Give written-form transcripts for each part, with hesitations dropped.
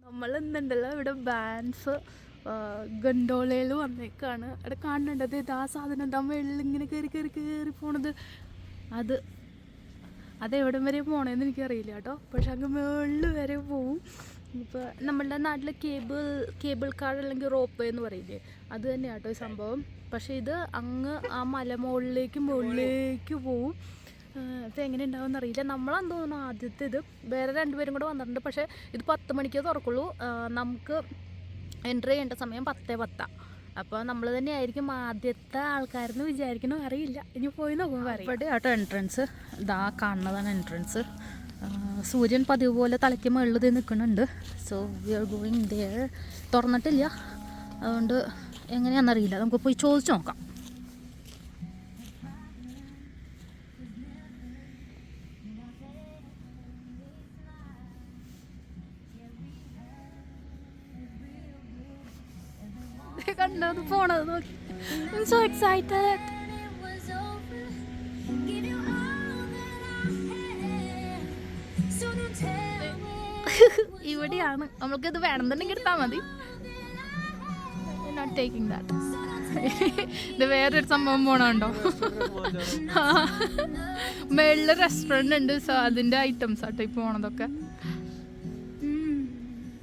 നമ്മൾ ഇന്നുണ്ടല്ലോ ഇവിടെ ബാൻസ് ഗണ്ടോളയിൽ വന്നേക്കാണ്. അവിടെ കാണേണ്ടത് ഇതാ സാധനം എന്താ വെള്ളം ഇങ്ങനെ കയറി കയറി കയറി പോണത്. അതെവിടം വരെ പോണേന്ന് എനിക്കറിയില്ല കേട്ടോ. പക്ഷെ അങ്ങ് മുകളിൽ വരെ പോവും. ഇപ്പോൾ നമ്മളുടെ നാട്ടിൽ കേബിൾ കാർ അല്ലെങ്കിൽ റോപ്പ് എന്ന് പറയില്ലേ, അത് തന്നെയാണ് കേട്ടോ ഈ സംഭവം. പക്ഷേ ഇത് അങ്ങ് ആ മുകളിലേക്ക് പോവും. ഇത് എങ്ങനെ ഉണ്ടാവും എന്നറിയില്ല. നമ്മളാന്ന് തോന്നുന്നു ആദ്യത്തെ ഇത്. വേറെ രണ്ടുപേരും കൂടെ വന്നിട്ടുണ്ട്. പക്ഷേ ഇത് 10 മണിക്കേ തുറക്കുള്ളൂ. നമുക്ക് എൻട്രി ചെയ്യേണ്ട സമയം 10:10. അപ്പോൾ നമ്മൾ തന്നെ ആയിരിക്കും ആദ്യത്തെ ആൾക്കാരെന്ന് വിചാരിക്കണം. അറിയില്ല, ഇനി പോയി നോക്കുമ്പോൾ അറിയാം. ഇവിടെ ആട്ടോ എൻട്രൻസ്. ഇതാ കാണുന്നതാണ് എൻട്രൻസ്. സൂര്യൻ പതിവ് പോലെ തലയ്ക്ക് മുകളിൽ നിൽക്കുന്നുണ്ട്. So we are going there. തുറന്നിട്ടില്ല, അതുകൊണ്ട് എങ്ങനെയാണെന്നറിയില്ല. നമുക്ക് പോയി ചോദിച്ചു നോക്കാം. കണ്ടത് പോണത് നോക്കി. I'm so excited. ഇവിടെയാണ്. നമ്മൾക്കിത് വേണമെന്നുണ്ടെങ്കിൽ എടുത്താൽ മതി. Not taking that. ഇത് വേറൊരു സംഭവം പോണുണ്ടോ? മേളില് റെസ്റ്റോറൻറ്റ് ഉണ്ട്. സോ അതിൻ്റെ ഐറ്റംസ് ആട്ടോ ഈ പോണതൊക്കെ.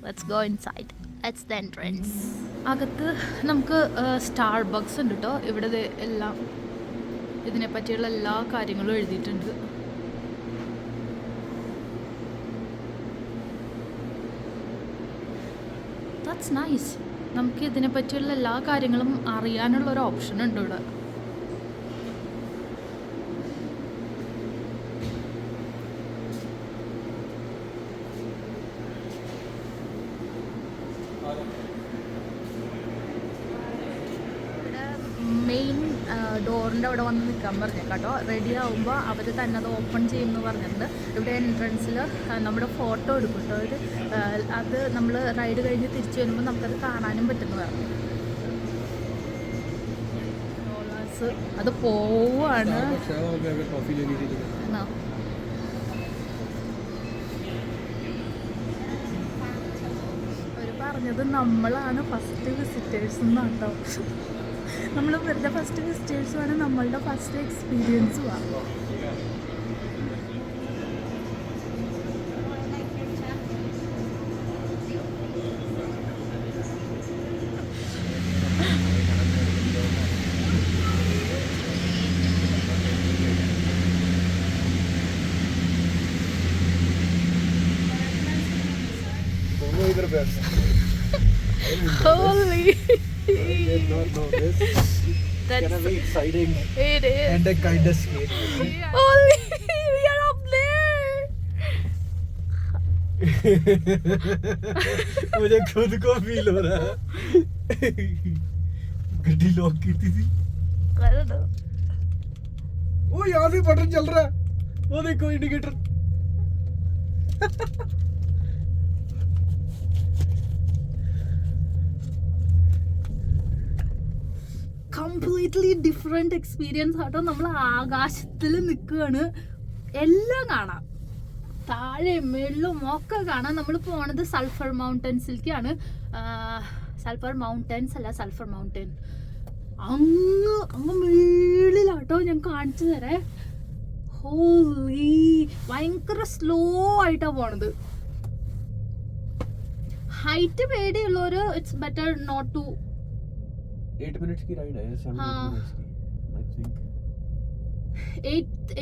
Let's go inside. That's the entrance. അകത്ത് നമുക്ക് സ്റ്റാർബക്സ് ഉണ്ട് കേട്ടോ. ഇവിടെ എല്ലാം ഇതിനെ പറ്റിയുള്ള എല്ലാ കാര്യങ്ങളും എഴുതിയിട്ടുണ്ട്. That's nice. നമുക്ക് ഇതിനെ പറ്റിയുള്ള എല്ലാ കാര്യങ്ങളും അറിയാനുള്ളൊരു ഓപ്ഷൻ ഉണ്ട് ഇവിടെ. മെയിൻ ഡോറിൻ്റെ അവിടെ വന്ന് നിൽക്കാൻ പറഞ്ഞേക്കാട്ടോ. റെഡി ആകുമ്പോൾ അവർ തന്നെ അത് ഓപ്പൺ ചെയ്യുമെന്ന് പറഞ്ഞിട്ടുണ്ട്. ഇവിടെ എൻട്രൻസിൽ നമ്മുടെ ഫോട്ടോ എടുക്കും കേട്ടോ. അത് നമ്മൾ റൈഡ് കഴിഞ്ഞ് തിരിച്ചു വരുമ്പോൾ നമുക്കത് കാണാനും പറ്റുന്നു പറഞ്ഞു. അത് പോവാണ്. അവർ പറഞ്ഞത് നമ്മളാണ് ഫസ്റ്റ് വിസിറ്റേഴ്സ് എന്നാട്ടോ. നമ്മൾ വെറുതെ ഫസ്റ്റ് വിസിറ്റേഴ്സുമാണ്, നമ്മളുടെ first എക്സ്പീരിയൻസുമാണ്. Holy! That's very exciting. It is. And kind of scary. Yeah. Holy! We are up there. मुझे खुद को फील हो रहा है. गड्डी लॉक की थी. कर दो. वो यहाँ से बटन चल रहा है. वो देखो इंडिकेटर. കംപ്ലീറ്റ്ലി ഡിഫറെൻറ്റ് എക്സ്പീരിയൻസ് ആട്ടോ. നമ്മൾ ആകാശത്തിൽ നിൽക്കുകയാണ്. എല്ലാം കാണാം, താഴെയും മേളിലും ഒക്കെ കാണാം. നമ്മൾ പോണത് സൾഫർ മൗണ്ടൻസിലേക്കാണ്. സൾഫർ മൗണ്ടൻസ് അല്ല, സൾഫർ മൗണ്ടൻ അങ്ങ് മേളിലാട്ടോ. ഞാൻ കാണിച്ചു തരേ. ഹോലി, ഭയങ്കര സ്ലോ ആയിട്ടാണ് പോണത്. ഹൈറ്റ് പേടിയുള്ളവര് it's better not to. 8 minutes की राइड है. 7 minutes की I think.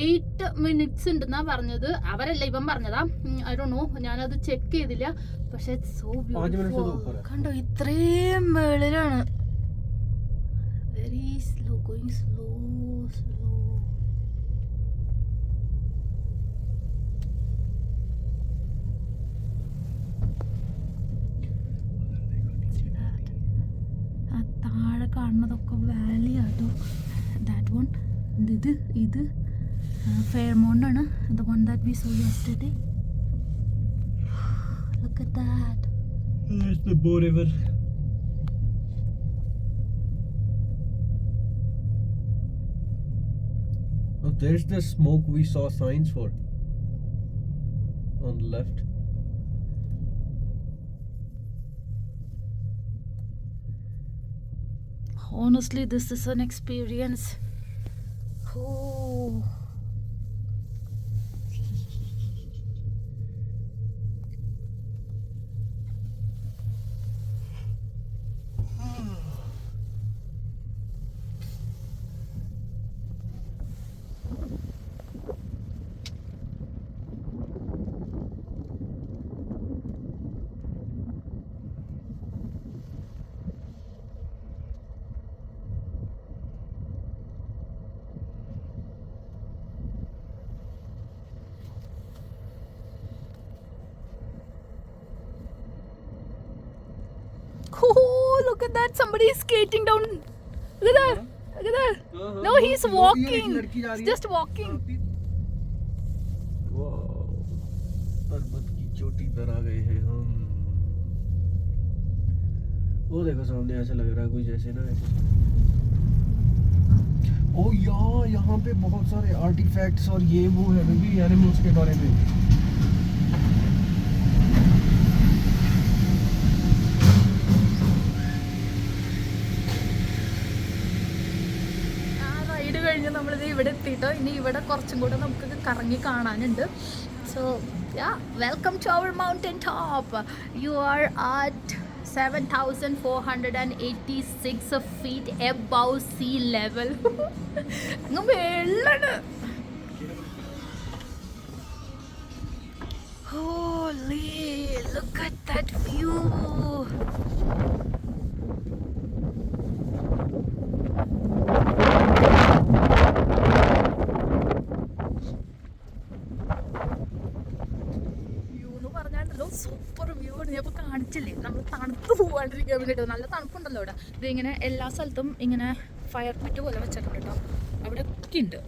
8 minutes ഉണ്ടെന്നാ പറഞ്ഞത്. അവരല്ല, ഇവൻ പറഞ്ഞതാ. ഐ ഡോണ്ട് നോ, ഞാനത് ചെക്ക് ചെയ്തില്ല. പക്ഷെ സോ ബ്യൂട്ടിഫുൾ. കണ്ടോ, ഇത്രയും മേളിലാണ്. Very slow, going slow. താഴെ കാണുന്നതൊക്കെ വാലി ആട്ടോ. ദാറ്റ് വൺ, ഇത് ഫെയർമൗണ്ട് ആണ്. The one that we saw yesterday. Look at that. There's the Bow River. Oh, there's the smoke we saw signs for on the left. Honestly, this is an experience. Oh. Oh, look at that. Somebody is skating down. Look at that. Look at that. No, he's walking. He's just walking. पर्वत की चोटी पर आ गए हैं हम। वो देखो सामने, ऐसा लग रहा है कोई जैसे ना ऐसे। ओ यहाँ पे बहुत सारे आर्टिफैक्ट्स और ये वो है भी एनिमल्स के बारे में। നമ്മളിത് ഇവിടെ എത്തിയിട്ടോ. ഇനി ഇവിടെ കുറച്ചും കൂടെ നമുക്ക് കറങ്ങി കാണാനുണ്ട്. So welcome to our mountain top. You are at 7,486 feet above sea level. അങ്ങ് വെള്ളാണ്. Holy, look at that view. Super view ആണ്. ഞാൻ ഇപ്പോൾ കാണിച്ചില്ലേ, നമ്മൾ തണുത്ത് പോകാണ്ടിരിക്കാൻ വേണ്ടിയിട്ട്. നല്ല തണുപ്പുണ്ടല്ലോ ഇവിടെ. ഇതിങ്ങനെ എല്ലാ സ്ഥലത്തും ഇങ്ങനെ ഫയർ പിറ്റ് പോലെ വെച്ചിട്ടുണ്ട് കേട്ടോ. അവിടെ ഒക്കെ ഉണ്ട്.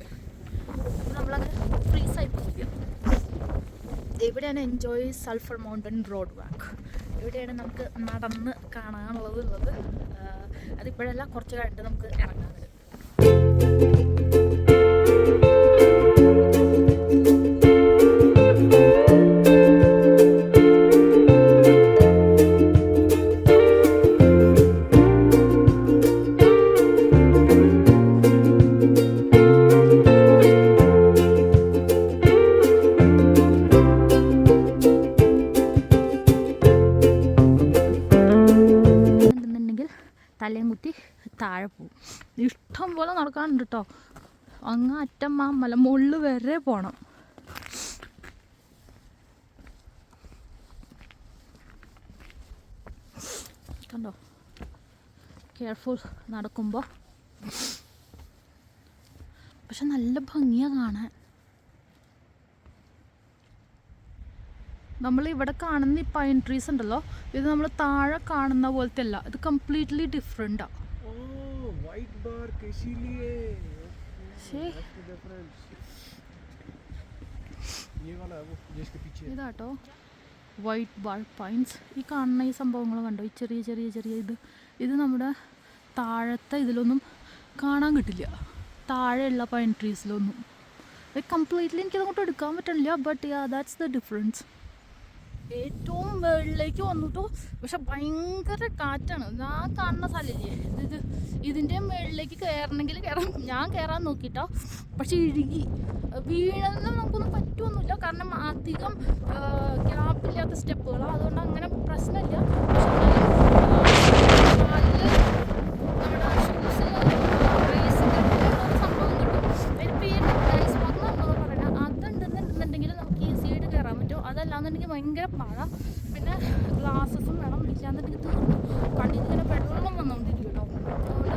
അപ്പോൾ നമ്മളങ്ങനെ ഫ്രീസായി പോകും. ഇവിടെയാണ് എൻജോയ് സൾഫർ മൗണ്ടൻ റോഡ് വാക്ക്. ഇവിടെയാണ് നമുക്ക് നടന്ന് കാണാനുള്ളത്. അതിപ്പോഴല്ല, കുറച്ച് കഴിഞ്ഞിട്ട് നമുക്ക് ഇറങ്ങാൻ വരും. തലയും കുത്തി താഴെ പോവും. ഇഷ്ടം പോലെ നടക്കാനുണ്ട് കേട്ടോ. അങ്ങ് അറ്റം ആ മലമുകളിൽ വരെ പോകണം. കണ്ടോ, കെയർഫുൾ നടക്കുമ്പോൾ. പക്ഷെ നല്ല ഭംഗിയാണ് കാണാൻ. നമ്മൾ ഇവിടെ കാണുന്ന ഈ പൈൻ ട്രീസ് ഉണ്ടല്ലോ, ഇത് നമ്മൾ താഴെ കാണുന്ന പോലത്തെ അല്ല. ഇത് കംപ്ലീറ്റ്ലി ഡിഫറെൻ്റാണ്. ഇതാട്ടോ വൈറ്റ് ബാർ പൈൻസ്. ഈ കാണുന്ന ഈ സംഭവങ്ങൾ കണ്ടോ, ഈ ചെറിയ ചെറിയ ചെറിയ ഇത് നമ്മുടെ താഴത്തെ ഇതിലൊന്നും കാണാൻ കിട്ടില്ല. താഴെയുള്ള പൈൻ ട്രീസിലൊന്നും കംപ്ലീറ്റ്ലി എനിക്കതങ്ങോട്ട് എടുക്കാൻ പറ്റില്ല. But that's the difference. ഏറ്റവും മുകളിലേക്ക് വന്നിട്ടോ, പക്ഷെ ഭയങ്കര കാറ്റാണ്. ഞാൻ കാണുന്ന സ്ഥലമില്ലേ, ഇതിൻ്റെ മുകളിലേക്ക് കയറണമെങ്കിൽ ഞാൻ കയറാൻ നോക്കിയിട്ടോ, പക്ഷെ ഇഴുകി വീഴുന്ന നമുക്കൊന്നും പറ്റുമൊന്നുമില്ല. കാരണം അധികം ഗ്യാപ്പില്ലാത്ത സ്റ്റെപ്പുകളാണ്. അതുകൊണ്ട് അങ്ങനെ പ്രശ്നമില്ല. പക്ഷെ നല്ല നമ്മുടെ ഷൂസ് റേസ് സംഭവം കിട്ടും. ഇപ്പം ഈ ഐസ് വാങ്ങാന്നുള്ളത് പറയണത് അതുണ്ടെന്നുണ്ടെങ്കിൽ നമുക്ക് ഈസി ആയിട്ട് കയറാൻ പറ്റും. അതല്ലാന്നുണ്ടെങ്കിൽ ഭയങ്കര പാഴ. പിന്നെ ഗ്ലാസസും വേണം. ഇല്ലാന്നുണ്ടെങ്കിൽ തീർന്നു. കണ്ണിൽ ഇങ്ങനെ വെള്ളം വന്നുകൊണ്ടിരിക്കും കേട്ടോ. അതുകൊണ്ട്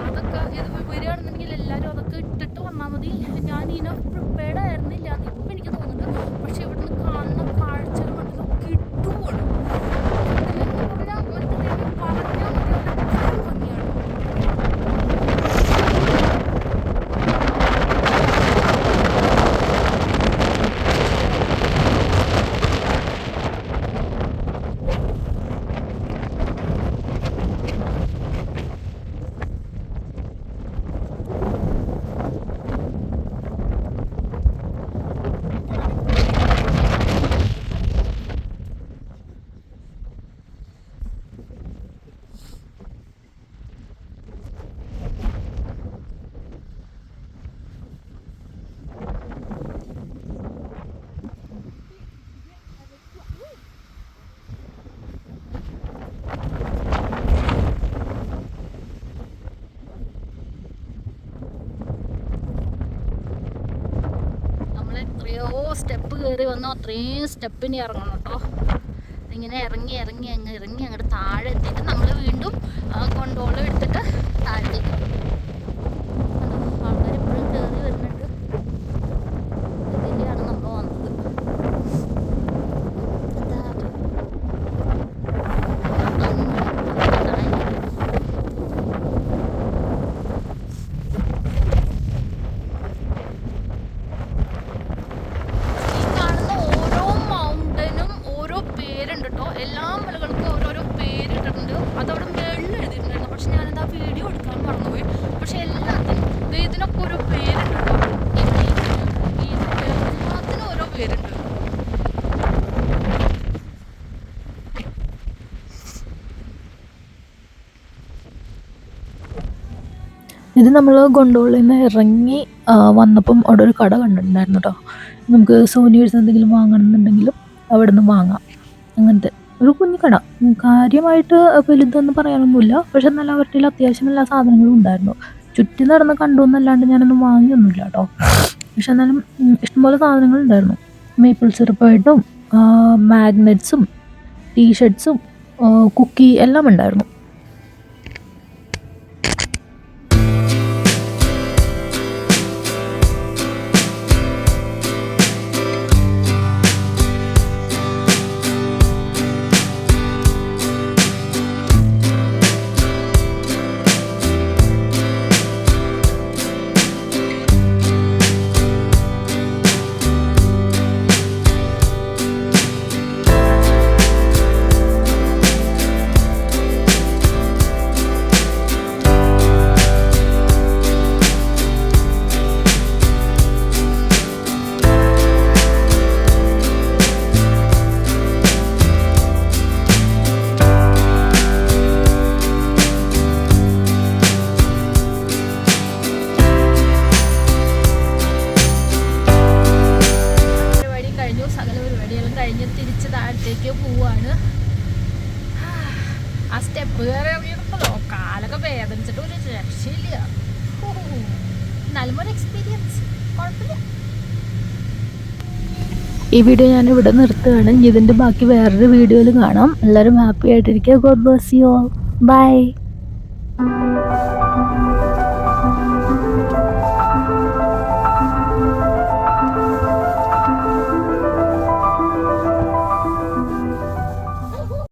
അതൊക്കെ ഇത് വരികയാണെന്നുണ്ടെങ്കിൽ എല്ലാവരും അതൊക്കെ ഇട്ടിട്ട് വന്നാൽ മതി. ഞാൻ ഇതിനെ പ്രിപ്പയർഡ് ആയിരുന്നില്ല എന്ന് ഇപ്പം എനിക്ക് തോന്നുന്നുണ്ട്. പക്ഷെ ഇവിടുന്ന് കാണുന്ന കാഴ്ചകൾ കണ്ടല്ലോ കിട്ടുകയാണ്. പറഞ്ഞാൽ പറഞ്ഞാൽ മതി, ഭംഗിയാണ്. എത്രയോ സ്റ്റെപ്പ് കയറി വന്നു, അത്രയും സ്റ്റെപ്പിന് ഇറങ്ങണം കേട്ടോ. ഇങ്ങനെ ഇറങ്ങി അങ്ങോട്ട് താഴെ എത്തിയിട്ട് നമ്മൾ വീണ്ടും കൊണ്ടോളം എടുത്തിട്ട് താഴത്തേക്ക് ആൾക്കാർ ഇപ്പോഴും കയറി വരുന്നുണ്ട്. ഇതിലെയാണ് നമ്മൾ വന്നത്. എല്ലാ മലകൾക്കും ഓരോരോ പേരിട്ടിട്ടുണ്ട്. അതവിടെ മേളിൽ എഴുതിയിട്ടുണ്ടായിരുന്നു, പക്ഷെ ഞാനത് ആ വീഡിയോ എടുക്കാൻ മറന്നുപോയി. പക്ഷെ എല്ലാത്തിനും ഇതിനൊക്കെ ഓരോ പേരുണ്ട് കേട്ടോ. എല്ലാത്തിനും ഓരോ പേരുണ്ട്. ഇത് നമ്മൾ ഗൊണ്ടോളിൽ നിന്ന് ഇറങ്ങി വന്നപ്പം അവിടെ ഒരു കട കണ്ടിട്ടുണ്ടായിരുന്നു കേട്ടോ. നമുക്ക് സോനിയേഴ്സ് എന്തെങ്കിലും വാങ്ങണമെന്നുണ്ടെങ്കിലും അവിടെ നിന്ന് വാങ്ങാം. അങ്ങനത്തെ ഒരു കുഞ്ഞു കട, കാര്യമായിട്ട് വലുതൊന്നും പറയാനൊന്നുമില്ല. പക്ഷെ നല്ല അവരുടെ അത്യാവശ്യം എല്ലാ സാധനങ്ങളും ഉണ്ടായിരുന്നു. ചുറ്റി നടന്ന് കണ്ടു എന്നല്ലാണ്ട് ഞാനൊന്നും വാങ്ങിയൊന്നുമില്ല കേട്ടോ. പക്ഷെ എന്നാലും ഇഷ്ടംപോലെ സാധനങ്ങളുണ്ടായിരുന്നു. മേപ്പിൾ സിറപ്പായിട്ടും മാഗ്നറ്റ്സും ടീഷർട്ട്സും കുക്കി എല്ലാം ഉണ്ടായിരുന്നു. തിരിച്ച് താഴത്തേക്ക് പോവാണ്. ആ സ്റ്റെപ്പ് കയറി ഇറങ്ങിയപ്പോ കാലൊക്കെ വേദനിച്ചിട്ട് ഒരു രക്ഷയില്ല. നല്ലൊരു എക്സ്പീരിയൻസ്, കുഴപ്പമില്ല. ഈ വീഡിയോ ഞാൻ ഇവിടെ നിർത്തുകയാണ്. ഇതിൻ്റെ ബാക്കി വേറൊരു വീഡിയോയിൽ കാണാം. എല്ലാവരും ഹാപ്പി ആയിട്ടിരിക്കുക. God bless you all. By.